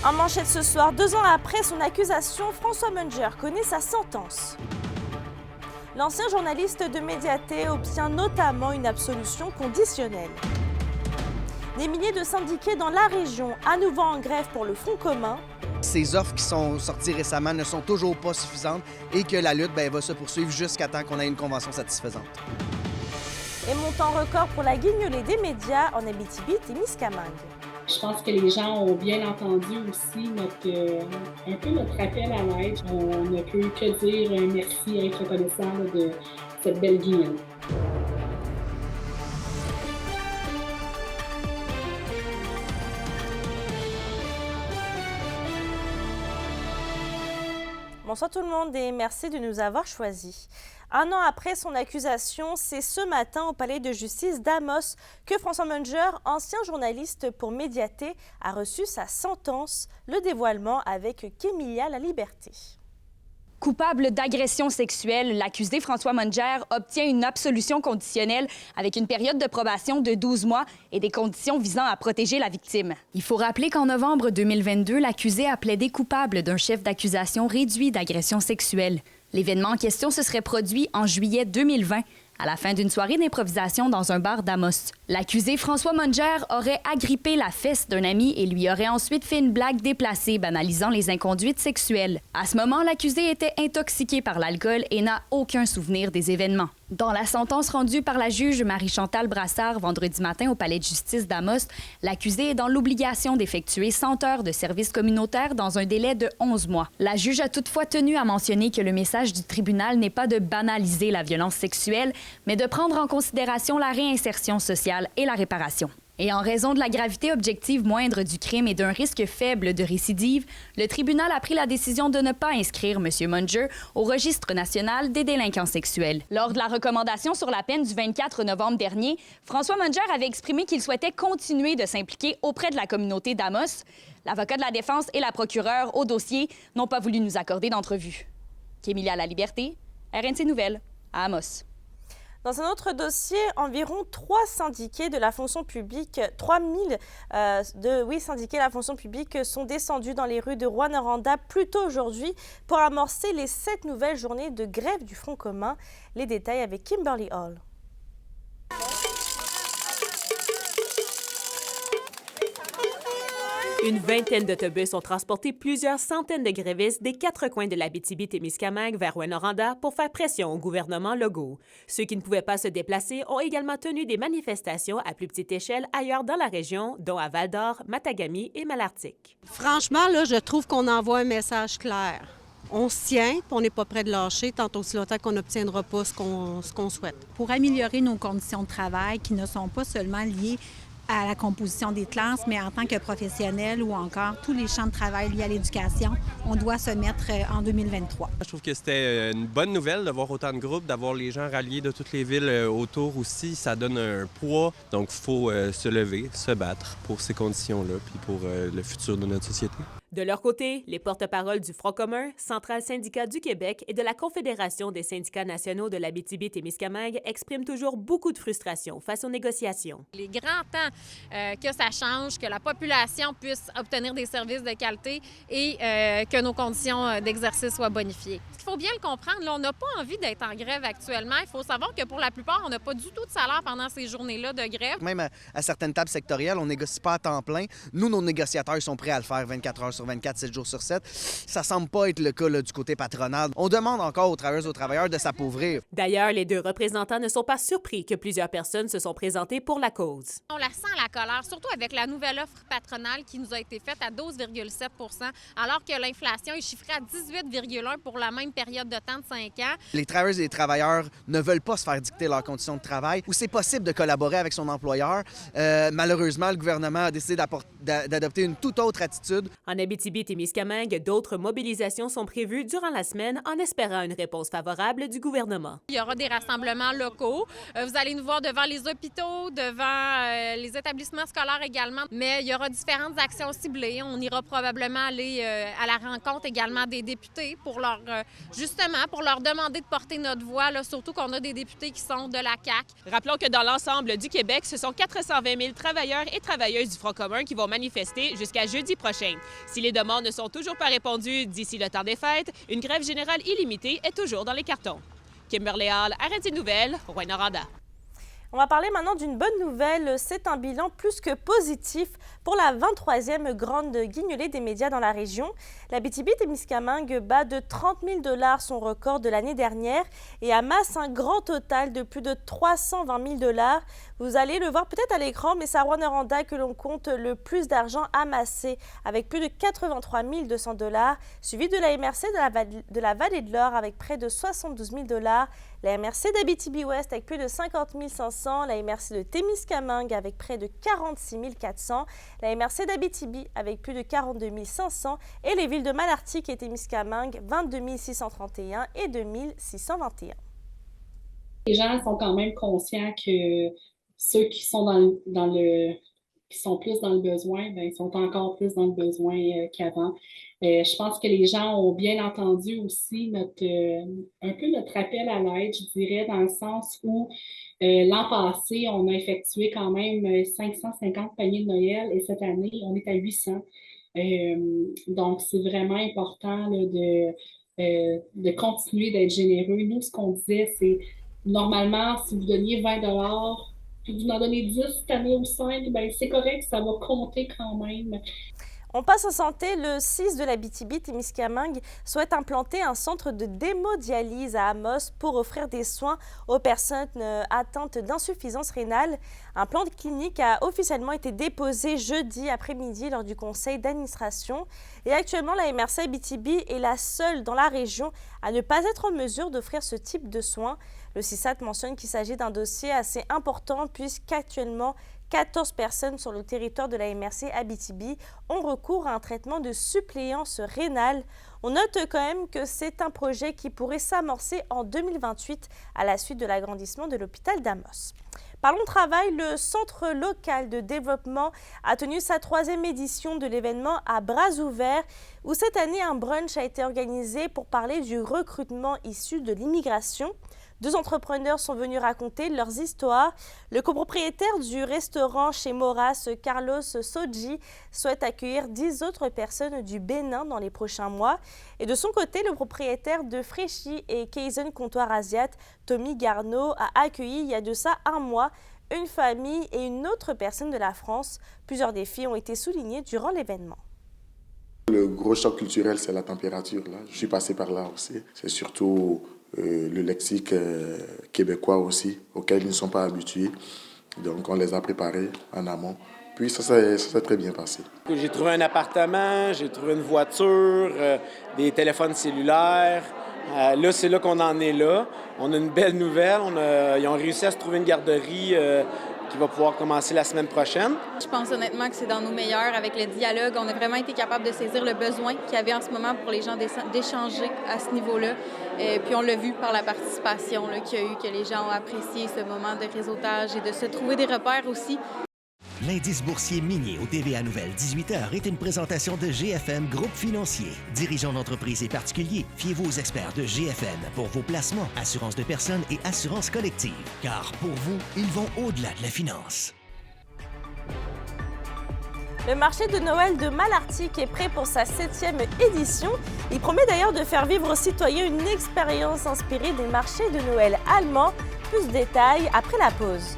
En manchette ce soir, 2 ans après son accusation, François Munger connaît sa sentence. L'ancien journaliste de Médiaté obtient notamment une absolution conditionnelle. Des milliers de syndiqués dans la région, à nouveau en grève pour le Front commun. Ces offres qui sont sorties récemment ne sont toujours pas suffisantes et que la lutte va se poursuivre jusqu'à temps qu'on ait une convention satisfaisante. Et montant record pour la guignolée des médias en Abitibi-Témiscamingue. Je pense que les gens ont bien entendu aussi un peu notre appel à l'aide. On ne peut que dire un merci et être reconnaissant de cette belle guignole. Bonsoir tout le monde et merci de nous avoir choisis. 1 an après son accusation, c'est ce matin au palais de justice d'Amos que François Munger, ancien journaliste pour Médiaté, a reçu sa sentence, le dévoilement avec Kémilia La Liberté. Coupable d'agression sexuelle, l'accusé François Munger obtient une absolution conditionnelle avec une période de probation de 12 mois et des conditions visant à protéger la victime. Il faut rappeler qu'en novembre 2022, l'accusé a plaidé coupable d'un chef d'accusation réduit d'agression sexuelle. L'événement en question se serait produit en juillet 2020, à la fin d'une soirée d'improvisation dans un bar d'Amos. L'accusé François Munger aurait agrippé la fesse d'un ami et lui aurait ensuite fait une blague déplacée banalisant les inconduites sexuelles. À ce moment, l'accusé était intoxiqué par l'alcool et n'a aucun souvenir des événements. Dans la sentence rendue par la juge Marie-Chantal Brassard vendredi matin au palais de justice d'Amos, l'accusé est dans l'obligation d'effectuer 100 heures de service communautaire dans un délai de 11 mois. La juge a toutefois tenu à mentionner que le message du tribunal n'est pas de banaliser la violence sexuelle, mais de prendre en considération la réinsertion sociale et la réparation. Et en raison de la gravité objective moindre du crime et d'un risque faible de récidive, le tribunal a pris la décision de ne pas inscrire M. Munger au registre national des délinquants sexuels. Lors de la recommandation sur la peine du 24 novembre dernier, François Munger avait exprimé qu'il souhaitait continuer de s'impliquer auprès de la communauté d'Amos. L'avocat de la défense et la procureure au dossier n'ont pas voulu nous accorder d'entrevue. Kémilia La Liberté, RNC Nouvelles, à Amos. Dans un autre dossier, environ 3 syndiqués de la fonction publique, 3000 syndiqués de la fonction publique sont descendus dans les rues de Rouyn-Noranda plus tôt aujourd'hui pour amorcer les 7 nouvelles journées de grève du Front commun. Les détails avec Kimberly Hall. Une vingtaine d'autobus ont transporté plusieurs centaines de grévistes des 4 coins de l'Abitibi-Témiscamingue vers Rouyn-Noranda pour faire pression au gouvernement Legault. Ceux qui ne pouvaient pas se déplacer ont également tenu des manifestations à plus petite échelle ailleurs dans la région, dont à Val-d'Or, Matagami et Malartic. Franchement, là, je trouve qu'on envoie un message clair. On se tient, puis on n'est pas prêt de lâcher tant aussi longtemps qu'on n'obtiendra pas ce qu'on souhaite. Pour améliorer nos conditions de travail qui ne sont pas seulement liées à la composition des classes, mais en tant que professionnel ou encore tous les champs de travail liés à l'éducation, on doit se mettre en 2023. Je trouve que c'était une bonne nouvelle de voir autant de groupes, d'avoir les gens ralliés de toutes les villes autour aussi. Ça donne un poids, donc il faut se lever, se battre pour ces conditions-là, puis pour le futur de notre société. De leur côté, les porte-paroles du Front commun, Centrale syndicat du Québec et de la Confédération des syndicats nationaux de l'Abitibi-Témiscamingue expriment toujours beaucoup de frustration face aux négociations. Il est grand temps que ça change, que la population puisse obtenir des services de qualité et que nos conditions d'exercice soient bonifiées. Il faut bien le comprendre, là, on n'a pas envie d'être en grève actuellement. Il faut savoir que pour la plupart, on n'a pas du tout de salaire pendant ces journées-là de grève. Même à certaines tables sectorielles, on ne négocie pas à temps plein. Nous, nos négociateurs sont prêts à le faire 24 heures sur 24, 7 jours sur 7. Ça semble pas être le cas là, du côté patronal. On demande encore aux travailleuses et aux travailleurs de s'appauvrir. D'ailleurs, les 2 représentants ne sont pas surpris que plusieurs personnes se sont présentées pour la cause. On la sent, la colère, surtout avec la nouvelle offre patronale qui nous a été faite à 12,7 % alors que l'inflation est chiffrée à 18,1 pour la même période de temps de 5 ans. Les travailleuses et les travailleurs ne veulent pas se faire dicter leurs conditions de travail ou c'est possible de collaborer avec son employeur. Malheureusement, le gouvernement a décidé d'adopter une toute autre attitude. En Abitibi-Témiscamingue, d'autres mobilisations sont prévues durant la semaine en espérant une réponse favorable du gouvernement. Il y aura des rassemblements locaux. Vous allez nous voir devant les hôpitaux, devant les établissements scolaires également. Mais il y aura différentes actions ciblées. On ira probablement aller à la rencontre également des députés pour leur demander de porter notre voix, là, surtout qu'on a des députés qui sont de la CAQ. Rappelons que dans l'ensemble du Québec, ce sont 420 000 travailleurs et travailleuses du Front commun qui vont manifester jusqu'à jeudi prochain. Si les demandes ne sont toujours pas répondues d'ici le temps des fêtes, une grève générale illimitée est toujours dans les cartons. Kimberly Hall, Arrêt des nouvelles, Rouyn-Noranda. On va parler maintenant d'une bonne nouvelle. C'est un bilan plus que positif pour la 23e grande guignolée des médias dans la région. L'Abitibi-Témiscamingue bat de 30 000 $ son record de l'année dernière et amasse un grand total de plus de 320 000 $. Vous allez le voir peut-être à l'écran, mais c'est à Rouyn-Noranda que l'on compte le plus d'argent amassé, avec plus de 83 200 $, suivi de la MRC de la Vallée de l'Or avec près de 72 000 $, la MRC d'Abitibi-Ouest avec plus de 50 500, la MRC de Témiscamingue avec près de 46 400, la MRC d'Abitibi avec plus de 42 500 et les villes de Malartic et Témiscamingue 22 631 et 2 621. Les gens sont quand même conscients que ceux qui sont qui sont plus dans le besoin, bien, ils sont encore plus dans le besoin qu'avant. Je pense que les gens ont bien entendu aussi un peu notre appel à l'aide, je dirais, dans le sens où l'an passé, on a effectué quand même 550 paniers de Noël et cette année, on est à 800. Donc, c'est vraiment important là, de continuer d'être généreux. Nous, ce qu'on disait, c'est normalement, si vous donniez 20 $, puis vous en donnez 10 cette année ou 5, bien, c'est correct, ça va compter quand même. On passe en santé. Le CIS de l'Abitibi-Témiscamingue souhaite implanter un centre de démodialyse à Amos pour offrir des soins aux personnes atteintes d'insuffisance rénale. Un plan de clinique a officiellement été déposé jeudi après-midi lors du conseil d'administration. Et actuellement, la MRC Abitibi est la seule dans la région à ne pas être en mesure d'offrir ce type de soins. Le CISAT mentionne qu'il s'agit d'un dossier assez important puisqu'actuellement, 14 personnes sur le territoire de la MRC Abitibi ont recours à un traitement de suppléance rénale. On note quand même que c'est un projet qui pourrait s'amorcer en 2028 à la suite de l'agrandissement de l'hôpital d'Amos. Parlons travail, le Centre local de développement a tenu sa 3e édition de l'événement à bras ouverts où cette année un brunch a été organisé pour parler du recrutement issu de l'immigration. 2 entrepreneurs sont venus raconter leurs histoires. Le copropriétaire du restaurant chez Moras, Carlos Soji, souhaite accueillir 10 autres personnes du Bénin dans les prochains mois. Et de son côté, le propriétaire de Fréchy et Kaizen Comptoir Asiat, Tommy Garneau, a accueilli il y a de ça un mois une famille et une autre personne de la France. Plusieurs défis ont été soulignés durant l'événement. Le gros choc culturel, c'est la température. Là. Je suis passé par là aussi. C'est surtout le lexique québécois aussi, auquel ils ne sont pas habitués. Donc, on les a préparés en amont. Puis, ça s'est très bien passé. J'ai trouvé un appartement, j'ai trouvé une voiture, des téléphones cellulaires. Là, c'est là qu'on en est là. On a une belle nouvelle. Ils ont réussi à se trouver une garderie qui va pouvoir commencer la semaine prochaine. Je pense honnêtement que c'est dans nos meilleurs. Avec le dialogue, on a vraiment été capable de saisir le besoin qu'il y avait en ce moment pour les gens d'échanger à ce niveau-là. Puis on l'a vu par la participation qu'il y a eu, que les gens ont apprécié ce moment de réseautage et de se trouver des repères aussi. L'indice boursier minier au TVA Nouvelle 18h est une présentation de GFM Groupe Financier. Dirigeants d'entreprises et particuliers, fiez-vous aux experts de GFM pour vos placements, assurances de personnes et assurances collectives. Car pour vous, ils vont au-delà de la finance. Le marché de Noël de Malartic est prêt pour sa 7e édition. Il promet d'ailleurs de faire vivre aux citoyens une expérience inspirée des marchés de Noël allemands. Plus de détails après la pause.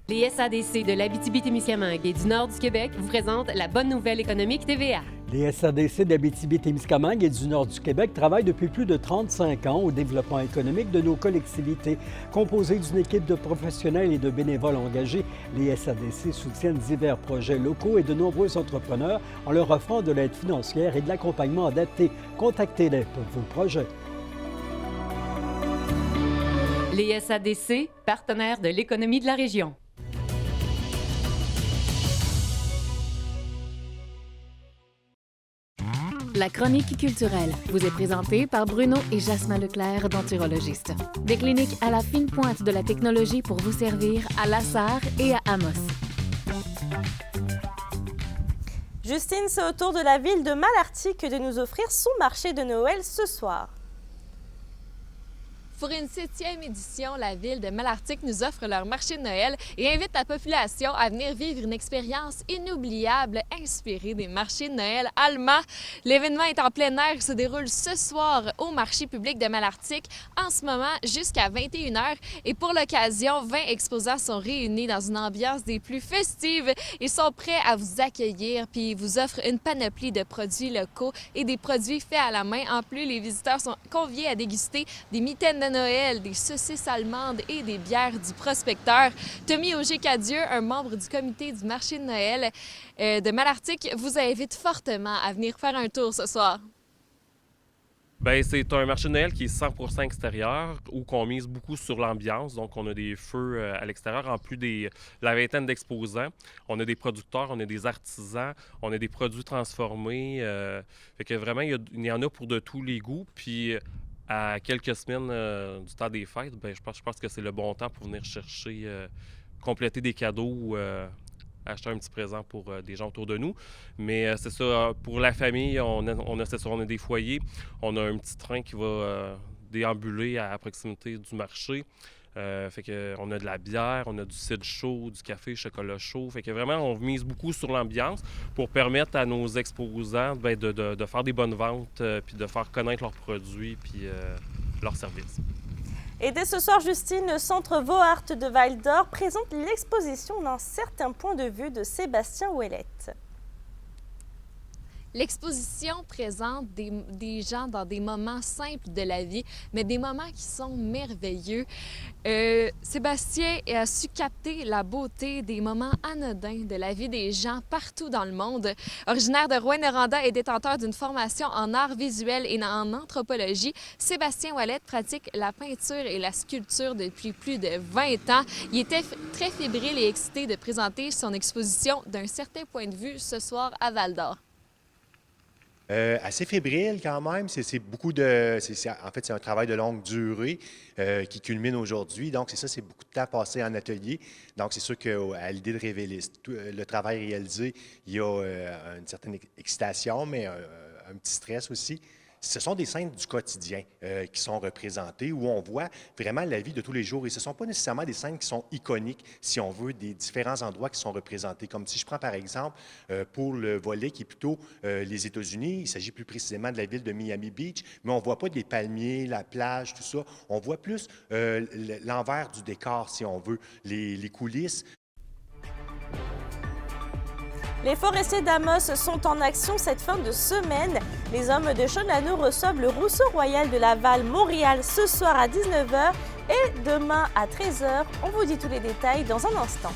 Les SADC de l'Abitibi-Témiscamingue et du nord du Québec vous présentent la bonne nouvelle économique TVA. Les SADC d'Abitibi-Témiscamingue et du nord du Québec travaillent depuis plus de 35 ans au développement économique de nos collectivités. Composées d'une équipe de professionnels et de bénévoles engagés, les SADC soutiennent divers projets locaux et de nombreux entrepreneurs en leur offrant de l'aide financière et de l'accompagnement adapté. Contactez-les pour vos projets. Les SADC, partenaires de l'économie de la région. La chronique culturelle vous est présentée par Bruno et Jasmin Leclerc, denturologistes. Des cliniques à la fine pointe de la technologie pour vous servir à La Sarre et à Amos. Justine, c'est au tour de la ville de Malartic de nous offrir son marché de Noël ce soir. Pour une 7e édition, la ville de Malartic nous offre leur marché de Noël et invite la population à venir vivre une expérience inoubliable inspirée des marchés de Noël allemands. L'événement est en plein air, se déroule ce soir au marché public de Malartic, en ce moment jusqu'à 21h. Et pour l'occasion, 20 exposants sont réunis dans une ambiance des plus festives. Ils sont prêts à vous accueillir puis ils vous offrent une panoplie de produits locaux et des produits faits à la main. En plus, les visiteurs sont conviés à déguster des mitaines de Noël, des saucisses allemandes et des bières du prospecteur. Tommy Auger-Cadieux, un membre du comité du marché de Noël de Malartic, vous invite fortement à venir faire un tour ce soir. Bien, c'est un marché de Noël qui est 100% extérieur, où on mise beaucoup sur l'ambiance. Donc, on a des feux à l'extérieur, en plus de la vingtaine d'exposants. On a des producteurs, on a des artisans, on a des produits transformés. Fait que vraiment, il y en a pour de tous les goûts. Puis, à quelques semaines du temps des fêtes, bien, je pense que c'est le bon temps pour venir chercher, compléter des cadeaux ou acheter un petit présent pour des gens autour de nous. Mais c'est ça, pour la famille, on a des foyers. On a un petit train qui va déambuler à proximité du marché. Fait que on a de la bière, on a du cidre chaud, du café, chocolat chaud. Fait que vraiment, on mise beaucoup sur l'ambiance pour permettre à nos exposants de faire des bonnes ventes puis de faire connaître leurs produits puis leurs services. Et dès ce soir, Justine, le Centre Vohart de Val-d'Or présente l'exposition d'un certain point de vue de Sébastien Ouellette. L'exposition présente des gens dans des moments simples de la vie, mais des moments qui sont merveilleux. Sébastien a su capter la beauté des moments anodins de la vie des gens partout dans le monde. Originaire de Rouyn-Noranda et détenteur d'une formation en art visuel et en anthropologie, Sébastien Ouellette pratique la peinture et la sculpture depuis plus de 20 ans. Il était très fébrile et excité de présenter son exposition d'un certain point de vue ce soir à Val-d'Or. Assez fébrile quand même. C'est beaucoup de. En fait, c'est un travail de longue durée qui culmine aujourd'hui. Donc, c'est beaucoup de temps passé en atelier. Donc, c'est sûr qu'à l'idée de révéler le travail réalisé, il y a une certaine excitation, mais un petit stress aussi. Ce sont des scènes du quotidien qui sont représentées, où on voit vraiment la vie de tous les jours. Et ce ne sont pas nécessairement des scènes qui sont iconiques, si on veut, des différents endroits qui sont représentés. Comme si je prends par exemple, pour le volet qui est plutôt les États-Unis, il s'agit plus précisément de la ville de Miami Beach, mais on ne voit pas des palmiers, la plage, tout ça. On voit plus l'envers du décor, si on veut, les coulisses. Les forestiers d'Amos sont en action cette fin de semaine. Les hommes de Chonano reçoivent le Rousseau Royal de Laval-Montréal ce soir à 19h et demain à 13h. On vous dit tous les détails dans un instant.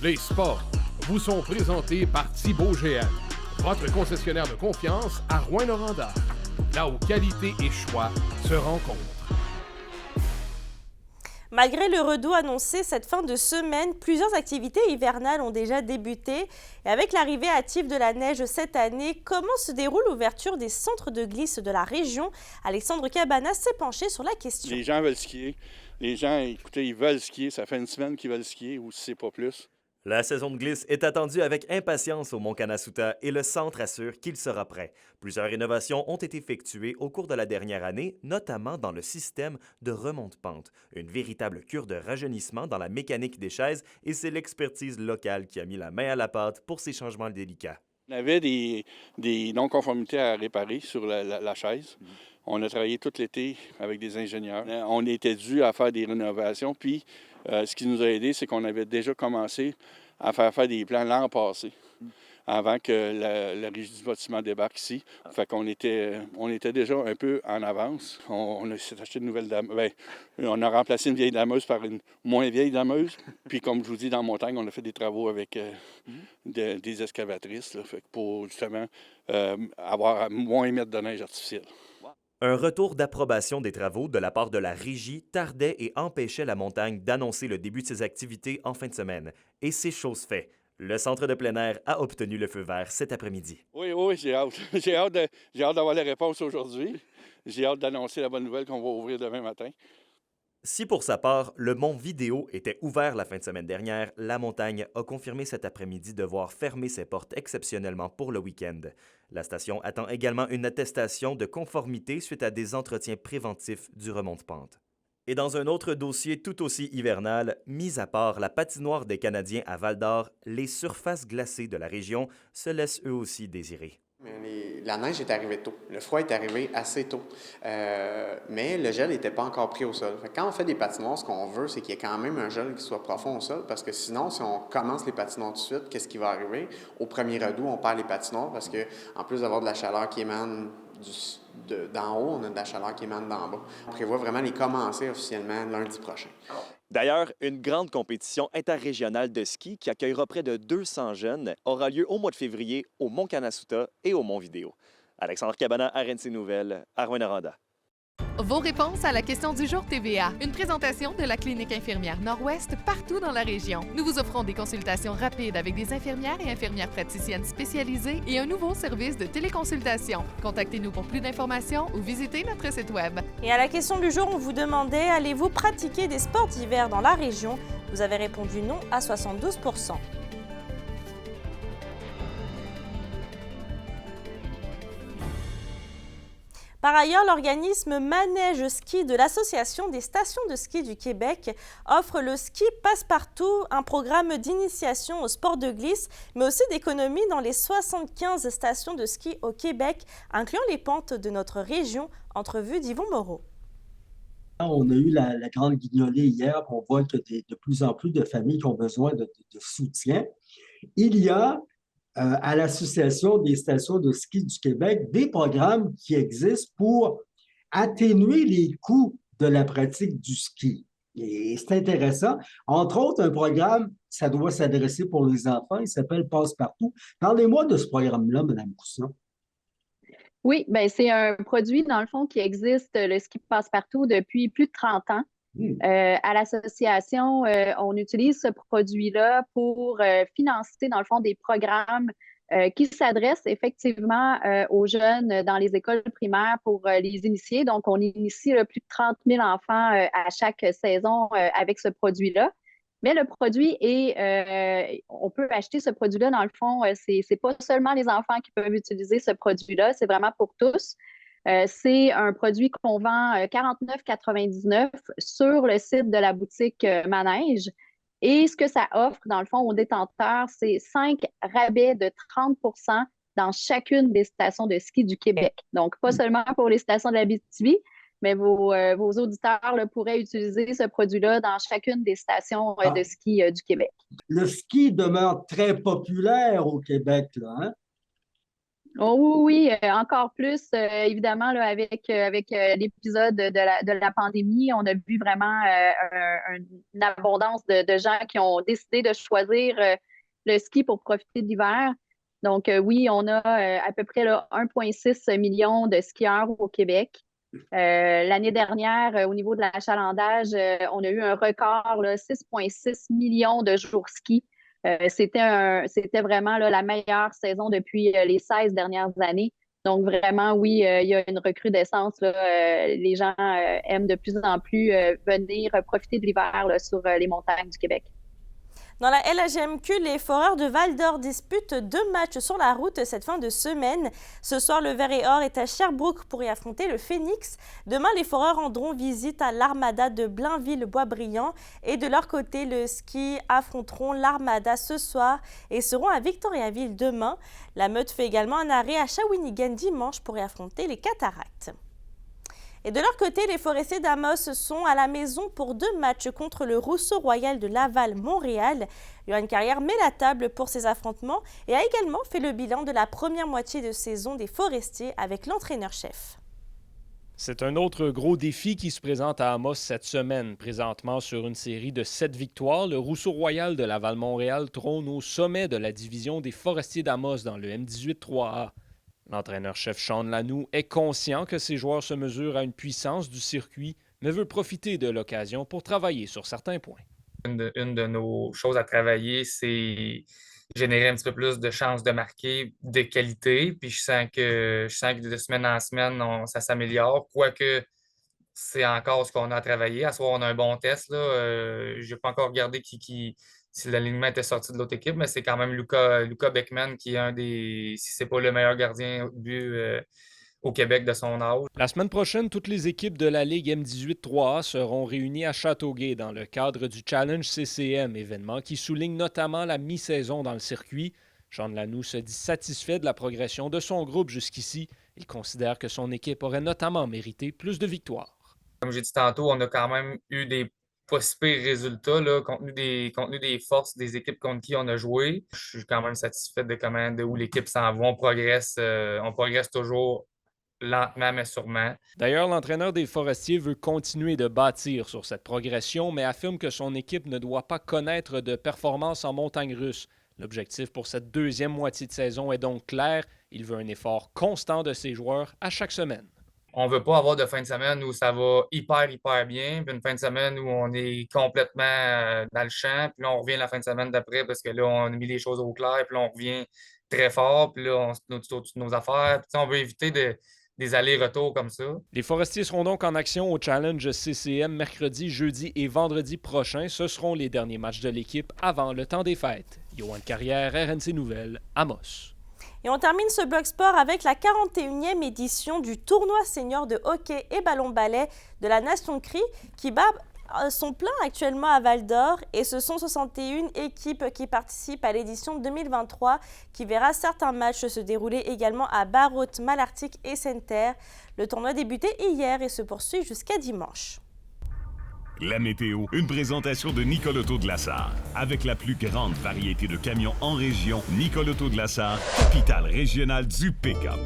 Les sports vous sont présentés par Thibaut GM, votre concessionnaire de confiance à Rouyn-Noranda, là où qualité et choix se rencontrent. Malgré le redout annoncé cette fin de semaine, plusieurs activités hivernales ont déjà débuté. Et avec l'arrivée hâtive de la neige cette année, comment se déroule l'ouverture des centres de glisse de la région? Alexandre Cabanas s'est penché sur la question. Les gens veulent skier. Les gens, écoutez, ils veulent skier. Ça fait une semaine qu'ils veulent skier, ou si c'est pas plus. La saison de glisse est attendue avec impatience au Mont-Kanasuta et le centre assure qu'il sera prêt. Plusieurs rénovations ont été effectuées au cours de la dernière année, notamment dans le système de remonte-pente. Une véritable cure de rajeunissement dans la mécanique des chaises et c'est l'expertise locale qui a mis la main à la pâte pour ces changements délicats. On avait des non-conformités à réparer sur la chaise. On a travaillé tout l'été avec des ingénieurs. On était dû à faire des rénovations, puis ce qui nous a aidé, c'est qu'on avait déjà commencé à faire des plans l'an passé, avant que la régie du bâtiment débarque ici. Fait qu'on était déjà un peu en avance. On a acheté une nouvelle dameuse. Bien, on a remplacé une vieille dameuse par une moins vieille dameuse. Puis comme je vous dis, dans la montagne, on a fait des travaux avec des excavatrices, là, fait que pour justement avoir moins émettre de neige artificielle. Un retour d'approbation des travaux de la part de la régie tardait et empêchait la montagne d'annoncer le début de ses activités en fin de semaine. Et c'est chose faite. Le centre de plein air a obtenu le feu vert cet après-midi. Oui, j'ai hâte. J'ai hâte d'avoir les réponses aujourd'hui. J'ai hâte d'annoncer la bonne nouvelle qu'on va ouvrir demain matin. Si pour sa part, le mont Vidéo était ouvert la fin de semaine dernière, la montagne a confirmé cet après-midi devoir fermer ses portes exceptionnellement pour le week-end. La station attend également une attestation de conformité suite à des entretiens préventifs du remont de pente. Et dans un autre dossier tout aussi hivernal, mis à part la patinoire des Canadiens à Val-d'Or, les surfaces glacées de la région se laissent eux aussi désirer. La neige est arrivée tôt. Le froid est arrivé assez tôt. Mais le gel n'était pas encore pris au sol. Fait que quand on fait des patinoires, ce qu'on veut, c'est qu'il y ait quand même un gel qui soit profond au sol, parce que sinon, si on commence les patinoires tout de suite, qu'est-ce qui va arriver? Au premier redout, on perd les patinoires, parce que en plus d'avoir de la chaleur qui émane d'en haut, on a de la chaleur qui émane d'en bas. On prévoit vraiment les commencer officiellement lundi prochain. D'ailleurs, une grande compétition interrégionale de ski qui accueillera près de 200 jeunes aura lieu au mois de février au Mont Kanasuta et au Mont Vidéo. Alexandre Cabana, RNC Nouvelles, à Rouyn-Noranda. Vos réponses à la question du jour TVA. Une présentation de la Clinique infirmière Nord-Ouest partout dans la région. Nous vous offrons des consultations rapides avec des infirmières et infirmières praticiennes spécialisées et un nouveau service de téléconsultation. Contactez-nous pour plus d'informations ou visitez notre site Web. Et à la question du jour, on vous demandait, allez-vous pratiquer des sports d'hiver dans la région? Vous avez répondu non à 72%. Par ailleurs, l'organisme Manège Ski de l'Association des stations de ski du Québec offre le ski passe-partout, un programme d'initiation au sport de glisse, mais aussi d'économie dans les 75 stations de ski au Québec, incluant les pentes de notre région. Entrevue d'Yvon Moreau. On a eu la grande guignolée hier, on voit que de plus en plus de familles qui ont besoin de soutien. Il y a à l'Association des stations de ski du Québec des programmes qui existent pour atténuer les coûts de la pratique du ski. Et c'est intéressant. Entre autres, un programme, ça doit s'adresser pour les enfants, il s'appelle Passe-Partout. Parlez-moi de ce programme-là, Mme Cousson. Oui, ben c'est un produit, dans le fond, qui existe, le ski passe-partout, depuis plus de 30 ans. À l'association, on utilise ce produit-là pour financer, dans le fond, des programmes qui s'adressent effectivement aux jeunes dans les écoles primaires pour les initier. Donc, on initie plus de 30 000 enfants à chaque saison avec ce produit-là. Mais le produit on peut acheter ce produit-là, dans le fond, c'est pas seulement les enfants qui peuvent utiliser ce produit-là, c'est vraiment pour tous. C'est un produit qu'on vend 49,99 sur le site de la boutique Manège. Et ce que ça offre, dans le fond, aux détenteurs, c'est 5 rabais de 30 dans chacune des stations de ski du Québec. Donc, pas seulement pour les stations de l'Abitibi, mais vos auditeurs pourraient utiliser ce produit-là dans chacune des stations de ski du Québec. Le ski demeure très populaire au Québec, là, hein? Oh oui, encore plus, évidemment, là, avec l'épisode de la pandémie, on a vu vraiment une abondance de gens qui ont décidé de choisir le ski pour profiter de l'hiver. Donc, oui, on a à peu près 1,6 million de skieurs au Québec. L'année dernière, au niveau de l'achalandage, on a eu un record, 6,6 millions de jours ski. C'était vraiment la meilleure saison depuis les 16 dernières années. Donc, vraiment, oui, il y a une recrudescence. Les gens aiment de plus en plus venir profiter de l'hiver sur les montagnes du Québec. Dans la LHMQ, les Foreurs de Val-d'Or disputent 2 matchs sur la route cette fin de semaine. Ce soir, le Vert et Or est à Sherbrooke pour y affronter le Phoenix. Demain, les Foreurs rendront visite à l'Armada de Blainville-Boisbriand. Et de leur côté, le Ski affronteront l'Armada ce soir et seront à Victoriaville demain. La Meute fait également un arrêt à Shawinigan dimanche pour y affronter les Cataractes. Et de leur côté, les Forestiers d'Amos sont à la maison pour 2 matchs contre le Rousseau Royal de Laval-Montréal. Johan Carrière met la table pour ces affrontements et a également fait le bilan de la première moitié de saison des Forestiers avec l'entraîneur-chef. C'est un autre gros défi qui se présente à Amos cette semaine. Présentement, sur une série de 7 victoires, le Rousseau Royal de Laval-Montréal trône au sommet de la division des Forestiers d'Amos dans le M18 3A. L'entraîneur-chef Sean Lanoux est conscient que ses joueurs se mesurent à une puissance du circuit, mais veut profiter de l'occasion pour travailler sur certains points. Une de nos choses à travailler, c'est générer un petit peu plus de chances de marquer de qualité. Puis je sens que de semaine en semaine, ça s'améliore. Quoique c'est encore ce qu'on a à travailler. À ce soir, on a un bon test. Je n'ai pas encore regardé si l'alignement était sorti de l'autre équipe, mais c'est quand même Luca Beckman qui est si c'est pas le meilleur gardien de but au Québec de son âge. La semaine prochaine, toutes les équipes de la Ligue M18 3A seront réunies à Châteauguay dans le cadre du Challenge CCM, événement qui souligne notamment la mi-saison dans le circuit. Jean Lanoux se dit satisfait de la progression de son groupe jusqu'ici. Il considère que son équipe aurait notamment mérité plus de victoires. Comme j'ai dit tantôt, on a quand même eu des pas si pires résultats, compte tenu des forces des équipes contre qui on a joué. Je suis quand même satisfait de où l'équipe s'en va. On progresse toujours lentement, mais sûrement. D'ailleurs, l'entraîneur des Forestiers veut continuer de bâtir sur cette progression, mais affirme que son équipe ne doit pas connaître de performance en montagne russe. L'objectif pour cette deuxième moitié de saison est donc clair. Il veut un effort constant de ses joueurs à chaque semaine. On ne veut pas avoir de fin de semaine où ça va hyper bien, puis une fin de semaine où on est complètement dans le champ, puis là, on revient la fin de semaine d'après parce que là, on a mis les choses au clair, puis là, on revient très fort, puis là, on se note toutes nos affaires. Puis, on veut éviter des allers-retours comme ça. Les Forestiers seront donc en action au Challenge CCM mercredi, jeudi et vendredi prochain. Ce seront les derniers matchs de l'équipe avant le temps des fêtes. Yoann Carrière, RNC Nouvelles, Amos. Et on termine ce bloc sport avec la 41e édition du tournoi senior de hockey et ballon-ballet de la Nation CRI qui bat son plein actuellement à Val-d'Or et ce sont 61 équipes qui participent à l'édition 2023 qui verra certains matchs se dérouler également à Barrault, Malartic et Sainte-Terre. Le tournoi débutait hier et se poursuit jusqu'à dimanche. La météo, une présentation de Nicole Auto de la Sarre. Avec la plus grande variété de camions en région, Nicole Auto de la Sarre, capitale régionale du pick-up.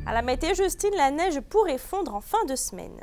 À la météo, Justine, la neige pourrait fondre en fin de semaine.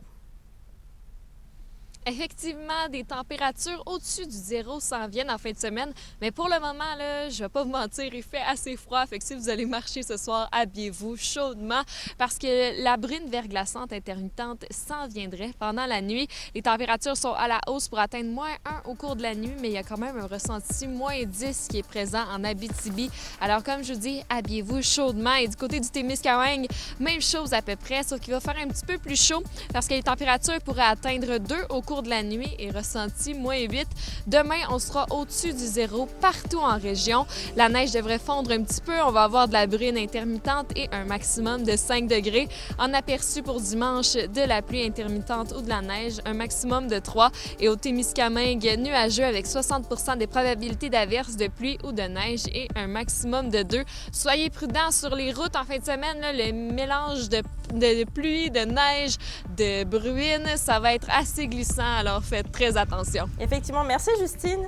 Effectivement, des températures au-dessus du 0 s'en viennent en fin de semaine, mais pour le moment, là, je vais pas vous mentir, il fait assez froid, fait que si vous allez marcher ce soir, habillez-vous chaudement parce que la bruine verglaçante intermittente s'en viendrait pendant la nuit. Les températures sont à la hausse pour atteindre -1 au cours de la nuit, mais il y a quand même un ressenti -10 qui est présent en Abitibi. Alors comme je vous dis, habillez-vous chaudement et du côté du Témiscamingue, même chose à peu près, sauf qu'il va faire un petit peu plus chaud parce que les températures pourraient atteindre 2 au cours de la nuit et ressenti -8. Demain, on sera au-dessus du 0 partout en région. La neige devrait fondre un petit peu. On va avoir de la bruine intermittente et un maximum de 5 degrés. En aperçu pour dimanche, de la pluie intermittente ou de la neige, un maximum de 3. Et au Témiscamingue, nuageux avec 60% des probabilités d'averses, de pluie ou de neige et un maximum de 2. Soyez prudents sur les routes en fin de semaine. Là, le mélange de pluie, de neige, de bruine, ça va être assez glissant, alors faites très attention. Effectivement, merci Justine.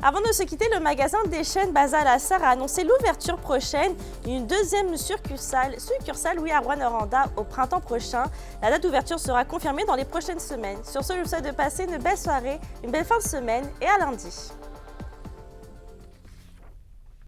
Avant de se quitter, le magasin des Chênes basé à la Sarre a annoncé l'ouverture prochaine d'une deuxième succursale à Rouyn-Noranda au printemps prochain. La date d'ouverture sera confirmée dans les prochaines semaines. Sur ce, je vous souhaite de passer une belle soirée, une belle fin de semaine et à lundi.